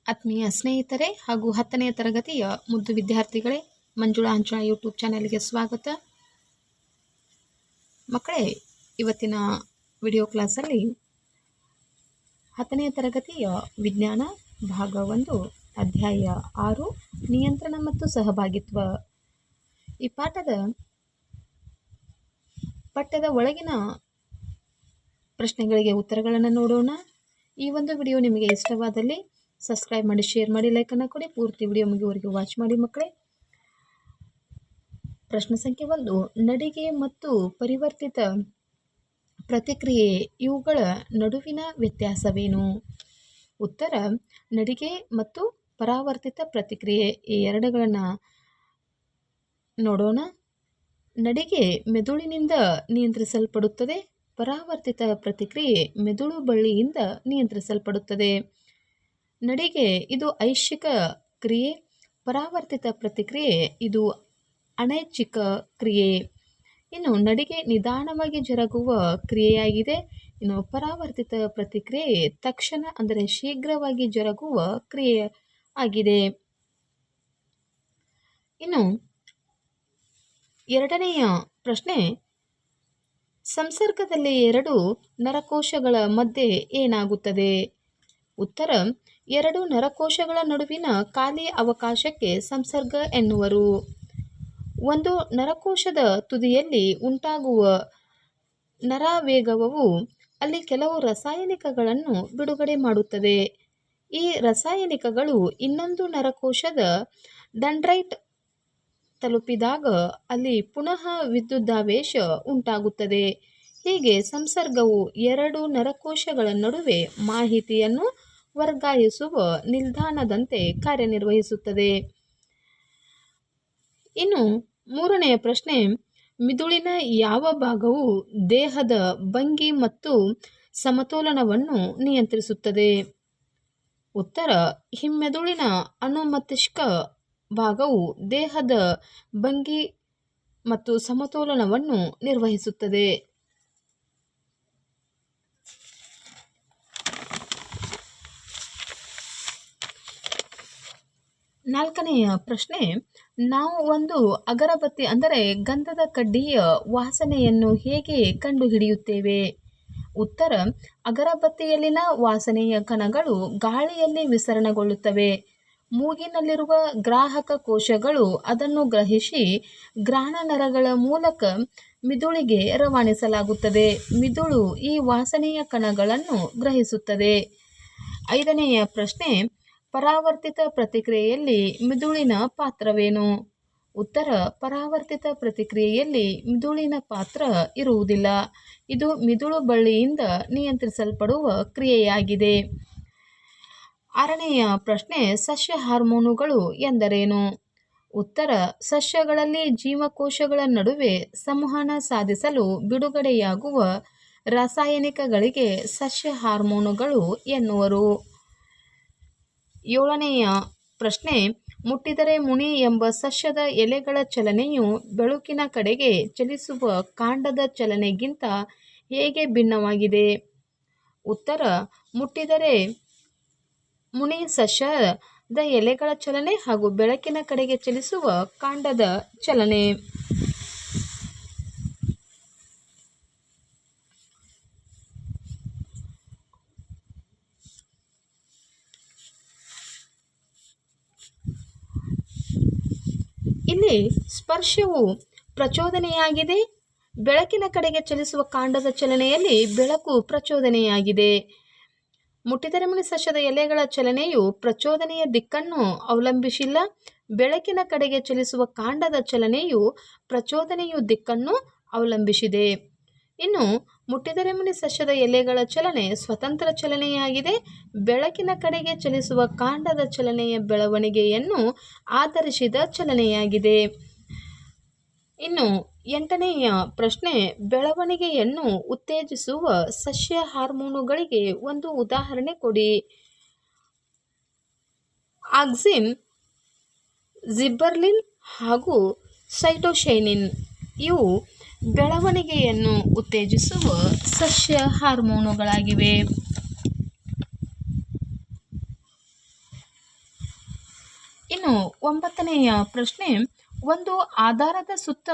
ಆತ್ಮೀಯ ಸ್ನೇಹಿತರೆ ಹಾಗೂ 10ನೇ ತರಗತಿಯ ಮುದ್ದು ವಿದ್ಯಾರ್ಥಿಗಳೇ, ಮಂಜುಳಾ ಅಂಚಳ ಯೂಟ್ಯೂಬ್ ಚಾನೆಲ್ಗೆ ಸ್ವಾಗತ. ಮಕ್ಕಳೇ, ಇವತ್ತಿನ ವಿಡಿಯೋ ಕ್ಲಾಸಲ್ಲಿ 10ನೇ ತರಗತಿಯ ವಿಜ್ಞಾನ ಭಾಗ 1 ಅಧ್ಯಾಯ 6 ನಿಯಂತ್ರಣ ಮತ್ತು ಸಹಭಾಗಿತ್ವ ಈ ಪಠ್ಯದ ಒಳಗಿನ ಪ್ರಶ್ನೆಗಳಿಗೆ ಉತ್ತರಗಳನ್ನು ನೋಡೋಣ. ಈ ಒಂದು ವಿಡಿಯೋ ನಿಮಗೆ ಇಷ್ಟವಾದಲ್ಲಿ ಸಬ್ಸ್ಕ್ರೈಬ್ ಮಾಡಿ, ಶೇರ್ ಮಾಡಿ, ಲೈಕನ್ನು ಕೊಡಿ. ಪೂರ್ತಿ ವಿಡಿಯೋ ಮುಗಿಯುವವರೆಗೂ ವಾಚ್ ಮಾಡಿ ಮಕ್ಕಳೇ. ಪ್ರಶ್ನೆ ಸಂಖ್ಯೆ 1, ನಡಿಗೆ ಮತ್ತು ಪರಿವರ್ತಿತ ಪ್ರತಿಕ್ರಿಯೆ ಇವುಗಳ ನಡುವಿನ ವ್ಯತ್ಯಾಸವೇನು? ಉತ್ತರ: ನಡಿಗೆ ಮತ್ತು ಪರಾವರ್ತಿತ ಪ್ರತಿಕ್ರಿಯೆ ಈ ಎರಡುಗಳನ್ನು ನೋಡೋಣ. ನಡಿಗೆ ಮೆದುಳಿನಿಂದ ನಿಯಂತ್ರಿಸಲ್ಪಡುತ್ತದೆ. ಪರಾವರ್ತಿತ ಪ್ರತಿಕ್ರಿಯೆ ಮೆದುಳು ಬಳ್ಳಿಯಿಂದ ನಿಯಂತ್ರಿಸಲ್ಪಡುತ್ತದೆ. ನಡಿಗೆ ಇದು ಐಚ್ಛಿಕ ಕ್ರಿಯೆ. ಪರಾವರ್ತಿತ ಪ್ರತಿಕ್ರಿಯೆ ಇದು ಅನೈಚ್ಛಿಕ ಕ್ರಿಯೆ. ಇನ್ನು ನಡಿಗೆ ನಿಧಾನವಾಗಿ ಜರುಗುವ ಕ್ರಿಯೆಯಾಗಿದೆ. ಇನ್ನು ಪರಾವರ್ತಿತ ಪ್ರತಿಕ್ರಿಯೆ ತಕ್ಷಣ ಅಂದರೆ ಶೀಘ್ರವಾಗಿ ಜರುಗುವ ಕ್ರಿಯೆ ಆಗಿದೆ. ಇನ್ನು ಎರಡನೆಯ ಪ್ರಶ್ನೆ, ಸಂಸರ್ಗದಲ್ಲಿ ಎರಡು ನರಕೋಶಗಳ ಮಧ್ಯೆ ಏನಾಗುತ್ತದೆ? ಉತ್ತರ: ಎರಡು ನರಕೋಶಗಳ ನಡುವಿನ ಖಾಲಿ ಅವಕಾಶಕ್ಕೆ ಸಂಸರ್ಗ ಎನ್ನುವರು. ಒಂದು ನರಕೋಶದ ತುದಿಯಲ್ಲಿ ಉಂಟಾಗುವ ನರಾವೇಗವು ಅಲ್ಲಿ ಕೆಲವು ರಾಸಾಯನಿಕಗಳನ್ನು ಬಿಡುಗಡೆ ಮಾಡುತ್ತದೆ. ಈ ರಾಸಾಯನಿಕಗಳು ಇನ್ನೊಂದು ನರಕೋಶದ ಡೆಂಡ್ರೈಟ್ ತಲುಪಿದಾಗ ಅಲ್ಲಿ ಪುನಃ ವಿದ್ಯುದಾವೇಶ ಉಂಟಾಗುತ್ತದೆ. ಹೀಗೆ ಸಂಸರ್ಗವು ಎರಡು ನರಕೋಶಗಳ ನಡುವೆ ಮಾಹಿತಿಯನ್ನು ವರ್ಗಾಯಿಸುವ ನಿಲ್ದಾಣದಂತೆ ಕಾರ್ಯನಿರ್ವಹಿಸುತ್ತದೆ. ಇನ್ನು ಮೂರನೆಯ ಪ್ರಶ್ನೆ, ಮಿದುಳಿನ ಯಾವ ಭಾಗವು ದೇಹದ ಭಂಗಿ ಮತ್ತು ಸಮತೋಲನವನ್ನು ನಿಯಂತ್ರಿಸುತ್ತದೆ? ಉತ್ತರ: ಹಿಮ್ಮೆದುಳಿನ ಅನುಮಸ್ತಿಷ್ಕ ಭಾಗವು ದೇಹದ ಭಂಗಿ ಮತ್ತು ಸಮತೋಲನವನ್ನು ನಿರ್ವಹಿಸುತ್ತದೆ. ನಾಲ್ಕನೆಯ ಪ್ರಶ್ನೆ, ನಾವು ಒಂದು ಅಗರಬತ್ತಿ ಅಂದರೆ ಗಂಧದ ಕಡ್ಡಿಯ ವಾಸನೆಯನ್ನು ಹೇಗೆ ಕಂಡುಹಿಡಿಯುತ್ತೇವೆ? ಉತ್ತರ: ಅಗರಬತ್ತಿಯಲ್ಲಿನ ವಾಸನೆಯ ಕಣಗಳು ಗಾಳಿಯಲ್ಲಿ ವಿಸರಣಗೊಳ್ಳುತ್ತವೆ. ಮೂಗಿನಲ್ಲಿರುವ ಗ್ರಾಹಕ ಕೋಶಗಳು ಅದನ್ನು ಗ್ರಹಿಸಿ ಘ್ರಾಣ ನರಗಳ ಮೂಲಕ ಮಿದುಳಿಗೆ ರವಾನಿಸಲಾಗುತ್ತದೆ. ಮಿದುಳು ಈ ವಾಸನೆಯ ಕಣಗಳನ್ನು ಗ್ರಹಿಸುತ್ತದೆ. ಐದನೆಯ ಪ್ರಶ್ನೆ, ಪರಾವರ್ತಿತ ಪ್ರತಿಕ್ರಿಯೆಯಲ್ಲಿ ಮಿದುಳಿನ ಪಾತ್ರವೇನು? ಉತ್ತರ: ಪರಾವರ್ತಿತ ಪ್ರತಿಕ್ರಿಯೆಯಲ್ಲಿ ಮಿದುಳಿನ ಪಾತ್ರ ಇರುವುದಿಲ್ಲ. ಇದು ಮಿದುಳು ಬಳ್ಳಿಯಿಂದ ನಿಯಂತ್ರಿಸಲ್ಪಡುವ ಕ್ರಿಯೆಯಾಗಿದೆ. ಆರನೆಯ ಪ್ರಶ್ನೆ, ಸಸ್ಯ ಹಾರ್ಮೋನುಗಳು ಎಂದರೇನು? ಉತ್ತರ: ಸಸ್ಯಗಳಲ್ಲಿ ಜೀವಕೋಶಗಳ ನಡುವೆ ಸಂವಹನ ಸಾಧಿಸಲು ಬಿಡುಗಡೆಯಾಗುವ ರಾಸಾಯನಿಕಗಳಿಗೆ ಸಸ್ಯ ಹಾರ್ಮೋನುಗಳು ಎನ್ನುವರು. ಏಳನೆಯ ಪ್ರಶ್ನೆ, ಮುಟ್ಟಿದರೆ ಮುನಿ ಎಂಬ ಸಸ್ಯದ ಎಲೆಗಳ ಚಲನೆಯು ಬೆಳಕಿನ ಕಡೆಗೆ ಚಲಿಸುವ ಕಾಂಡದ ಚಲನೆಗಿಂತ ಹೇಗೆ ಭಿನ್ನವಾಗಿದೆ? ಉತ್ತರ: ಮುಟ್ಟಿದರೆ ಮುನಿ ಸಸ್ಯದ ಎಲೆಗಳ ಚಲನೆ ಹಾಗೂ ಬೆಳಕಿನ ಕಡೆಗೆ ಚಲಿಸುವ ಕಾಂಡದ ಚಲನೆ. ಇಲ್ಲಿ ಸ್ಪರ್ಶವು ಪ್ರಚೋದನೆಯಾಗಿದೆ. ಬೆಳಕಿನ ಕಡೆಗೆ ಚಲಿಸುವ ಕಾಂಡದ ಚಲನೆಯಲ್ಲಿ ಬೆಳಕು ಪ್ರಚೋದನೆಯಾಗಿದೆ. ಮುಟ್ಟಿದರೆ ಮುನಿ ಸಸ್ಯದ ಎಲೆಗಳ ಚಲನೆಯು ಪ್ರಚೋದನೆಯ ದಿಕ್ಕನ್ನು ಅವಲಂಬಿಸಿಲ್ಲ. ಬೆಳಕಿನ ಕಡೆಗೆ ಚಲಿಸುವ ಕಾಂಡದ ಚಲನೆಯು ಪ್ರಚೋದನೆಯ ದಿಕ್ಕನ್ನು ಅವಲಂಬಿಸಿದೆ. ಇನ್ನು ಮುಟ್ಟಿದರೆ ಮುನಿ ಸಸ್ಯದ ಎಲೆಗಳ ಚಲನೆ ಸ್ವತಂತ್ರ ಚಲನೆಯಾಗಿದೆ. ಬೆಳಕಿನ ಕಡೆಗೆ ಚಲಿಸುವ ಕಾಂಡದ ಚಲನೆಯ ಬೆಳವಣಿಗೆಯನ್ನು ಆಧರಿಸಿದ ಚಲನೆಯಾಗಿದೆ. ಇನ್ನು ಎಂಟನೆಯ ಪ್ರಶ್ನೆ, ಬೆಳವಣಿಗೆಯನ್ನು ಉತ್ತೇಜಿಸುವ ಸಸ್ಯ ಹಾರ್ಮೋನುಗಳಿಗೆ ಒಂದು ಉದಾಹರಣೆ ಕೊಡಿ. ಆಕ್ಸಿನ್, ಜಿಬ್ಬರ್ಲಿನ್ ಹಾಗೂ ಸೈಟೋಕೈನಿನ್ ಇವು ಬೆಳವಣಿಗೆಯನ್ನು ಉತ್ತೇಜಿಸುವ ಸಸ್ಯ ಹಾರ್ಮೋನುಗಳಾಗಿವೆ. ಇನ್ನು 9ನೆಯ ಪ್ರಶ್ನೆ, ಒಂದು ಆಧಾರದ ಸುತ್ತ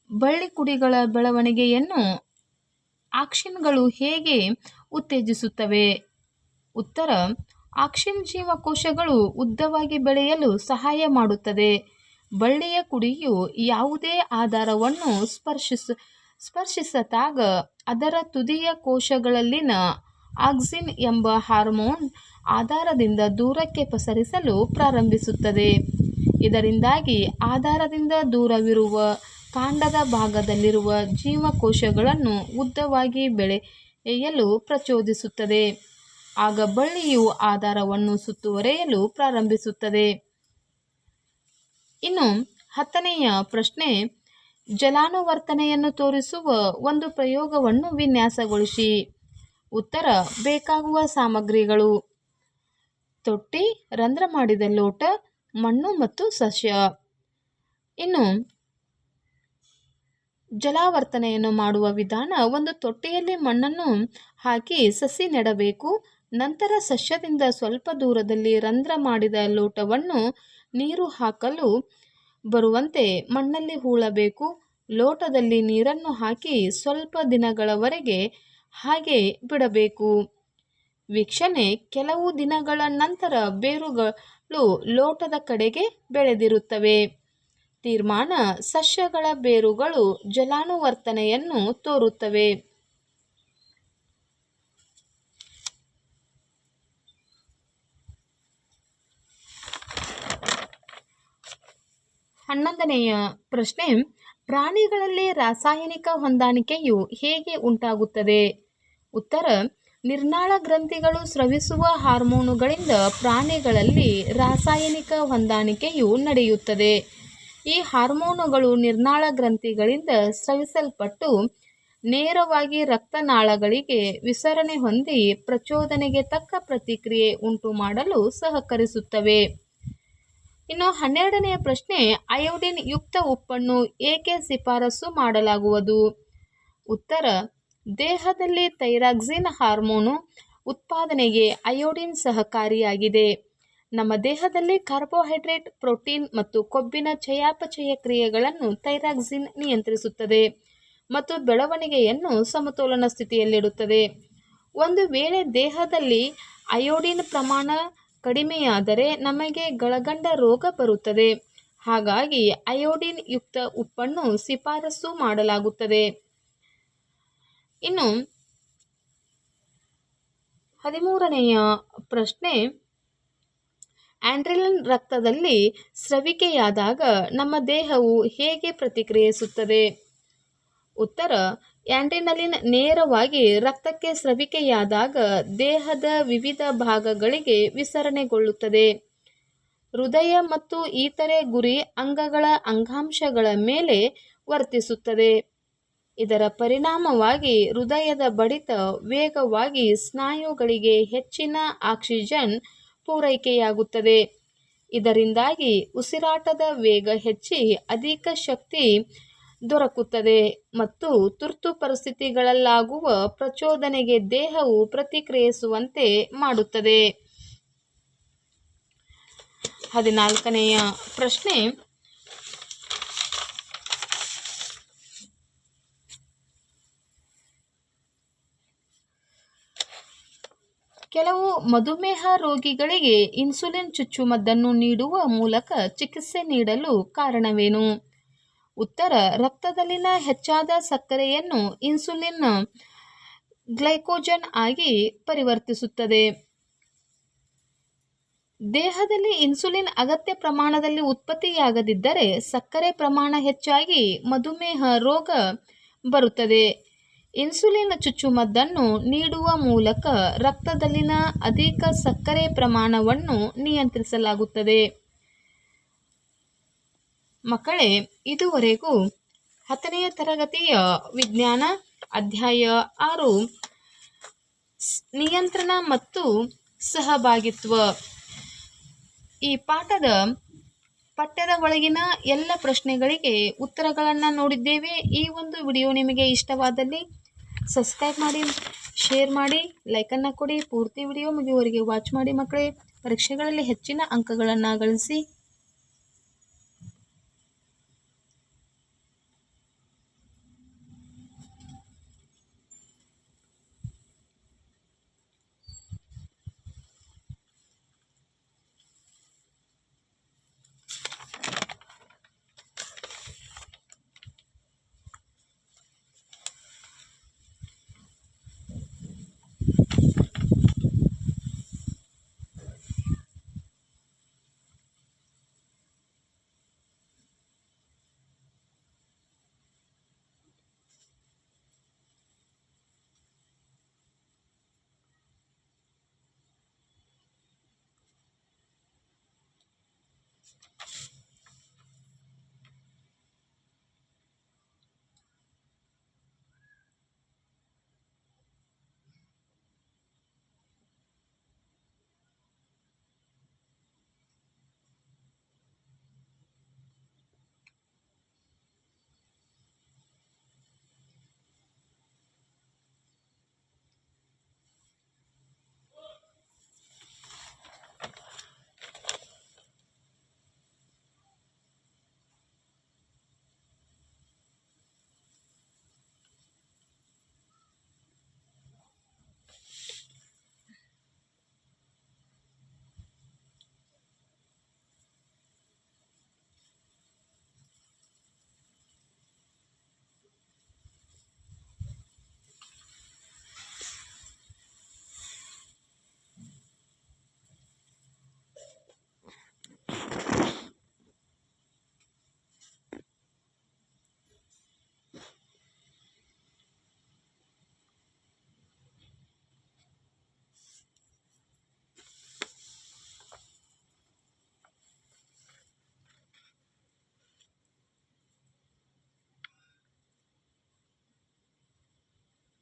ಬಳ್ಳಿ ಕುಡಿಗಳ ಬೆಳವಣಿಗೆಯನ್ನು ಆಕ್ಸಿನ್ಗಳು ಹೇಗೆ ಉತ್ತೇಜಿಸುತ್ತವೆ? ಉತ್ತರ, ಆಕ್ಸಿನ್ ಜೀವಕೋಶಗಳು ಉದ್ದವಾಗಿ ಬೆಳೆಯಲು ಸಹಾಯ ಮಾಡುತ್ತದೆ. ಬಳ್ಳಿಯ ಕುಡಿಯು ಯಾವುದೇ ಆಧಾರವನ್ನು ಸ್ಪರ್ಶಿಸಿದಾಗ ಅದರ ತುದಿಯ ಕೋಶಗಳಲ್ಲಿನ ಆಕ್ಸಿನ್ ಎಂಬ ಹಾರ್ಮೋನ್ ಆಧಾರದಿಂದ ದೂರಕ್ಕೆ ಪಸರಿಸಲು ಪ್ರಾರಂಭಿಸುತ್ತದೆ. ಇದರಿಂದಾಗಿ ಆಧಾರದಿಂದ ದೂರವಿರುವ ಕಾಂಡದ ಭಾಗದಲ್ಲಿರುವ ಜೀವಕೋಶಗಳನ್ನು ಉದ್ದವಾಗಿ ಬೆಳೆಯಲು ಪ್ರಚೋದಿಸುತ್ತದೆ. ಆಗ ಬಳ್ಳಿಯು ಆಧಾರವನ್ನು ಸುತ್ತುವರಿಯಲು ಪ್ರಾರಂಭಿಸುತ್ತದೆ. ಇನ್ನು 10ನೆಯ ಪ್ರಶ್ನೆ, ಜಲಾನುವರ್ತನೆಯನ್ನು ತೋರಿಸುವ ಒಂದು ಪ್ರಯೋಗವನ್ನು ವಿನ್ಯಾಸಗೊಳಿಸಿ. ಉತ್ತರ, ಬೇಕಾಗುವ ಸಾಮಗ್ರಿಗಳು: ತೊಟ್ಟಿ, ರಂಧ್ರ ಮಾಡಿದ ಲೋಟ, ಮಣ್ಣು ಮತ್ತು ಸಸ್ಯ. ಇನ್ನು ಜಲಾವರ್ತನೆಯನ್ನು ಮಾಡುವ ವಿಧಾನ: ಒಂದು ತೊಟ್ಟಿಯಲ್ಲಿ ಮಣ್ಣನ್ನು ಹಾಕಿ ಸಸಿ ನೆಡಬೇಕು. ನಂತರ ಸಸ್ಯದಿಂದ ಸ್ವಲ್ಪ ದೂರದಲ್ಲಿ ರಂಧ್ರ ಮಾಡಿದ ಲೋಟವನ್ನು ನೀರು ಹಾಕಲು ಬರುವಂತೆ ಮಣ್ಣಲ್ಲಿ ಹೂಳಬೇಕು. ಲೋಟದಲ್ಲಿ ನೀರನ್ನು ಹಾಕಿ ಸ್ವಲ್ಪ ದಿನಗಳವರೆಗೆ ಹಾಗೆ ಬಿಡಬೇಕು. ವೀಕ್ಷಣೆ: ಕೆಲವು ದಿನಗಳ ನಂತರ ಬೇರುಗಳು ಲೋಟದ ಕಡೆಗೆ ಬೆಳೆದಿರುತ್ತವೆ. ತೀರ್ಮಾನ: ಸಸ್ಯಗಳ ಬೇರುಗಳು ಜಲಾನುವರ್ತನೆಯನ್ನು ತೋರುತ್ತವೆ. 11ನೆಯ ಪ್ರಶ್ನೆ, ಪ್ರಾಣಿಗಳಲ್ಲಿ ರಾಸಾಯನಿಕ ಹೊಂದಾಣಿಕೆಯು ಹೇಗೆ ಉಂಟಾಗುತ್ತದೆ? ಉತ್ತರ, ನಿರ್ನಾಳ ಗ್ರಂಥಿಗಳು ಸ್ರವಿಸುವ ಹಾರ್ಮೋನುಗಳಿಂದ ಪ್ರಾಣಿಗಳಲ್ಲಿ ರಾಸಾಯನಿಕ ಹೊಂದಾಣಿಕೆಯು ನಡೆಯುತ್ತದೆ. ಈ ಹಾರ್ಮೋನುಗಳು ನಿರ್ನಾಳ ಗ್ರಂಥಿಗಳಿಂದ ಸ್ರವಿಸಲ್ಪಟ್ಟು ನೇರವಾಗಿ ರಕ್ತನಾಳಗಳಿಗೆ ವಿಸರಣೆ ಹೊಂದಿ ಪ್ರಚೋದನೆಗೆ ತಕ್ಕ ಪ್ರತಿಕ್ರಿಯೆ ಉಂಟುಮಾಡಲು ಸಹಕರಿಸುತ್ತವೆ. ಇನ್ನು 12ನೆಯ ಪ್ರಶ್ನೆ, ಅಯೋಡಿನ್ ಯುಕ್ತ ಉಪ್ಪನ್ನು ಏಕೆ ಶಿಫಾರಸು ಮಾಡಲಾಗುವುದು? ಉತ್ತರ, ದೇಹದಲ್ಲಿ ಥೈರಾಕ್ಸಿನ್ ಹಾರ್ಮೋನು ಉತ್ಪಾದನೆಗೆ ಅಯೋಡಿನ್ ಸಹಕಾರಿಯಾಗಿದೆ. ನಮ್ಮ ದೇಹದಲ್ಲಿ ಕಾರ್ಬೋಹೈಡ್ರೇಟ್, ಪ್ರೋಟೀನ್ ಮತ್ತು ಕೊಬ್ಬಿನ ಚಯಾಪಚಯ ಕ್ರಿಯೆಗಳನ್ನು ಥೈರಾಕ್ಸಿನ್ ನಿಯಂತ್ರಿಸುತ್ತದೆ ಮತ್ತು ಬೆಳವಣಿಗೆಯನ್ನು ಸಮತೋಲನ ಸ್ಥಿತಿಯಲ್ಲಿಡುತ್ತದೆ. ಒಂದು ವೇಳೆ ದೇಹದಲ್ಲಿ ಅಯೋಡಿನ್ ಪ್ರಮಾಣ ಕಡಿಮೆಯಾದರೆ ನಮಗೆ ಗಳಗಂಡ ರೋಗ ಬರುತ್ತದೆ. ಹಾಗಾಗಿ ಅಯೋಡಿನ್ ಯುಕ್ತ ಉಪ್ಪನ್ನು ಶಿಫಾರಸು ಮಾಡಲಾಗುತ್ತದೆ. ಇನ್ನು 13ನೆಯ ಪ್ರಶ್ನೆ, ಆಡ್ರಿನಲಿನ್ ರಕ್ತದಲ್ಲಿ ಸ್ರವಿಕೆಯಾದಾಗ ನಮ್ಮ ದೇಹವು ಹೇಗೆ ಪ್ರತಿಕ್ರಿಯಿಸುತ್ತದೆ? ಉತ್ತರ, ಆಡ್ರಿನಲಿನ್ ನೇರವಾಗಿ ರಕ್ತಕ್ಕೆ ಸ್ರವಿಕೆಯಾದಾಗ ದೇಹದ ವಿವಿಧ ಭಾಗಗಳಿಗೆ ವಿಸರಣೆಗೊಳ್ಳುತ್ತದೆ. ಹೃದಯ ಮತ್ತು ಇತರೆ ಗುರಿ ಅಂಗಗಳ ಅಂಗಾಂಶಗಳ ಮೇಲೆ ವರ್ತಿಸುತ್ತದೆ. ಇದರ ಪರಿಣಾಮವಾಗಿ ಹೃದಯದ ಬಡಿತ ವೇಗವಾಗಿ, ಸ್ನಾಯುಗಳಿಗೆ ಹೆಚ್ಚಿನ ಆಕ್ಸಿಜನ್ ಪೂರೈಕೆಯಾಗುತ್ತದೆ. ಇದರಿಂದಾಗಿ ಉಸಿರಾಟದ ವೇಗ ಹೆಚ್ಚಿ ಅಧಿಕ ಶಕ್ತಿ ದೊರಕುತ್ತದೆ ಮತ್ತು ತುರ್ತು ಪರಿಸ್ಥಿತಿಗಳಲ್ಲಾಗುವ ಪ್ರಚೋದನೆಗೆ ದೇಹವು ಪ್ರತಿಕ್ರಿಯಿಸುವಂತೆ ಮಾಡುತ್ತದೆ. 14ನೆಯ ಪ್ರಶ್ನೆ, ಕೆಲವು ಮಧುಮೇಹ ರೋಗಿಗಳಿಗೆ ಇನ್ಸುಲಿನ್ ಚುಚ್ಚುಮದ್ದನ್ನು ನೀಡುವ ಮೂಲಕ ಚಿಕಿತ್ಸೆ ನೀಡಲು ಕಾರಣವೇನು? ಉತ್ತರ, ರಕ್ತದಲ್ಲಿನ ಹೆಚ್ಚಾದ ಸಕ್ಕರೆಯನ್ನು ಇನ್ಸುಲಿನ್ ಗ್ಲೈಕೋಜನ್ ಆಗಿ ಪರಿವರ್ತಿಸುತ್ತದೆ. ದೇಹದಲ್ಲಿ ಇನ್ಸುಲಿನ್ ಅಗತ್ಯ ಪ್ರಮಾಣದಲ್ಲಿ ಉತ್ಪತ್ತಿಯಾಗದಿದ್ದರೆ ಸಕ್ಕರೆ ಪ್ರಮಾಣ ಹೆಚ್ಚಾಗಿ ಮಧುಮೇಹ ರೋಗ ಬರುತ್ತದೆ. ಇನ್ಸುಲಿನ್ ಚುಚ್ಚುಮದ್ದನ್ನು ನೀಡುವ ಮೂಲಕ ರಕ್ತದಲ್ಲಿನ ಅಧಿಕ ಸಕ್ಕರೆ ಪ್ರಮಾಣವನ್ನು ನಿಯಂತ್ರಿಸಲಾಗುತ್ತದೆ. ಮಕ್ಕಳೇ, ಇದುವರೆಗೂ 10ನೇ ತರಗತಿಯ ವಿಜ್ಞಾನ ಅಧ್ಯಾಯ 6 ನಿಯಂತ್ರಣ ಮತ್ತು ಸಹಭಾಗಿತ್ವ ಈ ಪಾಠದ ಪಠ್ಯದ ಒಳಗಿನ ಎಲ್ಲ ಪ್ರಶ್ನೆಗಳಿಗೆ ಉತ್ತರಗಳನ್ನು ನೋಡಿದ್ದೇವೆ. ಈ ಒಂದು ವಿಡಿಯೋ ನಿಮಗೆ ಇಷ್ಟವಾದಲ್ಲಿ ಸಬ್ಸ್ಕ್ರೈಬ್ ಮಾಡಿ, ಶೇರ್ ಮಾಡಿ, ಲೈಕನ್ನು ಕೊಡಿ. ಪೂರ್ತಿ ವಿಡಿಯೋ ಮುಗಿಯುವವರೆಗೆ ವಾಚ್ ಮಾಡಿ ಮಕ್ಕಳೇ. ಪರೀಕ್ಷೆಗಳಲ್ಲಿ ಹೆಚ್ಚಿನ ಅಂಕಗಳನ್ನು ಗಳಿಸಿ.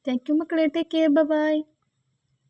ಥ್ಯಾಂಕ್ ಯು ಮಕ್ಕಳೇ, ಟೇಕ್ ಕೇರ್, ಬಾಯ್.